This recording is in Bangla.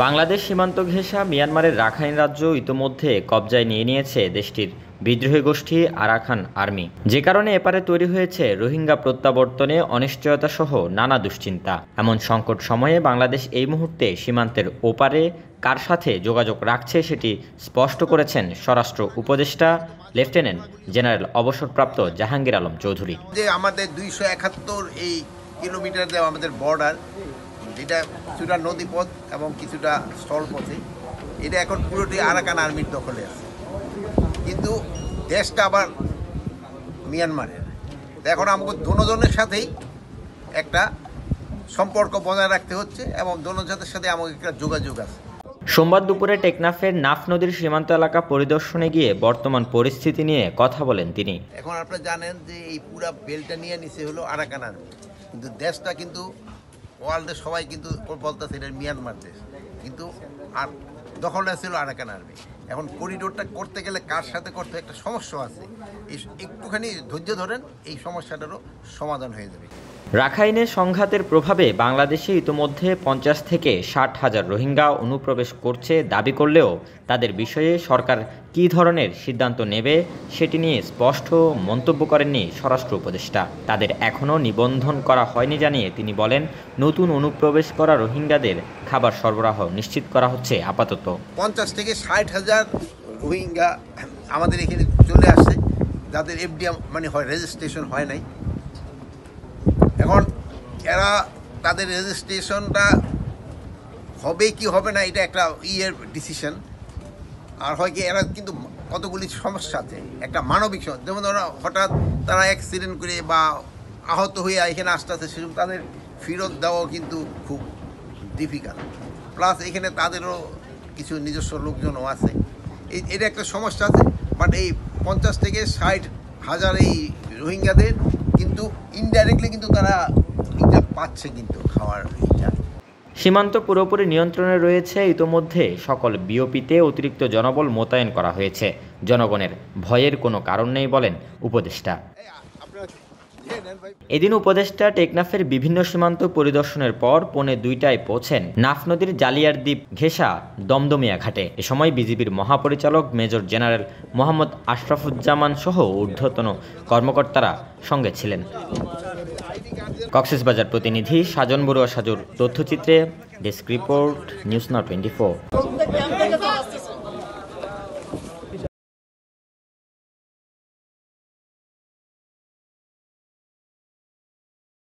বাংলাদেশ সীমান্ত ঘেঁষা মিয়ানমারের রাখাইন রাজ্য ইতোমধ্যে কবজায় নিয়ে নিয়েছে দেশটির বিদ্রোহী গোষ্ঠী আরাকান আর্মি, যে কারণে এপারে তৈরি হয়েছে রোহিঙ্গা প্রত্যাবর্তনে অনিশ্চয়তা সহ নানা দুশ্চিন্তা। এমন সংকট সময়ে বাংলাদেশ এই মুহূর্তে সীমান্তের ওপারে কার সাথে যোগাযোগ রাখছে সেটি স্পষ্ট করেছেন স্বরাষ্ট্র উপদেষ্টা লেফটেন্যান্ট জেনারেল অবসরপ্রাপ্ত জাহাঙ্গীর আলম চৌধুরী। যে আমাদের 271 এই কিলোমিটার দেওয়া আমাদের বর্ডার, যেটা কিছুটা নদীপথ এবং কিছুটা স্থলপথে, এটা এখন পুরোটি আরাকান আর্মির দখলে আছে, কিন্তু দেশটা আবার মিয়ানমারের। এখন আমাকে দোনোজনের সাথেই একটা সম্পর্ক বজায় রাখতে হচ্ছে এবং দোনোজনের সাথে আমাকে একটা যোগাযোগ আছে। সোমবার দুপুরে টেকনাফের নাফ নদীর সীমান্ত এলাকা পরিদর্শনে গিয়ে বর্তমান পরিস্থিতি নিয়ে কথা বলেন তিনি। এখন আপনারা জানেন যে এই পুরা বেলটা নিয়ে নিচে হলো আরাকান আর্মি, কিন্তু দেশটা কিন্তু ওয়ার্ল্ডের সবাই কিন্তু বলতেছে এটা মিয়ানমার দেশ, কিন্তু আর দখলে ছিল আরাকান আর্মি। এখন করিডোরটা করতে গেলে কার সাথে করতে একটা সমস্যা আছে, এই একটুখানি ধৈর্য ধরেন, এই সমস্যাটারও সমাধান হয়ে যাবে। রাখাইনে সংঘাতের প্রভাবে বাংলাদেশে ইতোমধ্যে 50 থেকে 60 হাজার রোহিঙ্গা অনুপ্রবেশ করছে দাবি করলেও তাদের বিষয়ে সরকার কী ধরনের সিদ্ধান্ত নেবে সেটি নিয়ে স্পষ্ট মন্তব্য করেননি স্বরাষ্ট্র উপদেষ্টা। তাদের এখনও নিবন্ধন করা হয়নি জানিয়ে তিনি বলেন, নতুন অনুপ্রবেশ করা রোহিঙ্গাদের খাবার সরবরাহ নিশ্চিত করা হচ্ছে আপাতত। 50 থেকে 60 হাজার রোহিঙ্গা আমাদের এখানে চলে আসছে, যাদের এফডিএম মানে হয় রেজিস্ট্রেশন হয় নাই। এখন এরা তাদের রেজিস্ট্রেশনটা হবে কি হবে না এটা একটা ডিসিশন। আর হয় কি এরা কিন্তু কতগুলি সমস্যা আছে, একটা মানবিক সমস্যা, যেমন ওরা হঠাৎ তারা অ্যাক্সিডেন্ট করে বা আহত হয়ে এখানে আসতে আসতে সেরকম তাদের ফেরত দেওয়াও কিন্তু খুব ডিফিকাল্ট। প্লাস এখানে তাদেরও কিছু নিজস্ব লোকজনও আছে, এটা একটা সমস্যা আছে। বাট এই 50 থেকে 60 হাজার এই রোহিঙ্গাদের কিন্তু ইনডাইরেক্টলি কিন্তু তারা এটা পাচ্ছে কিন্তু খাওয়ার এইটা। সীমান্ত পুরোপুরি নিয়ন্ত্রণে রয়েছে। ইতোমধ্যে সকল বিওপিতে অতিরিক্ত জনবল মোতায়েন করা হয়েছে। জনগণের ভয়ের কোনো কারণ নেই বলেন উপদেষ্টা। এদিন উপদেষ্টা টেকনাফের বিভিন্ন সীমান্ত পরিদর্শনের পর 1:45টায় পৌঁছেন নাফ নদীর জালিয়ার দ্বীপ ঘেঁষা দমদমিয়া ঘাটে। এ সময় বিজিবির মহাপরিচালক মেজর জেনারেল মোহাম্মদ আশরাফুজ্জামান সহ ঊর্ধ্বতন কর্মকর্তারা সঙ্গে ছিলেন। কক্সবাজার প্রতিনিধি সাজন Barua সাজুর তথ্যচিত্রে desk report, news now 24।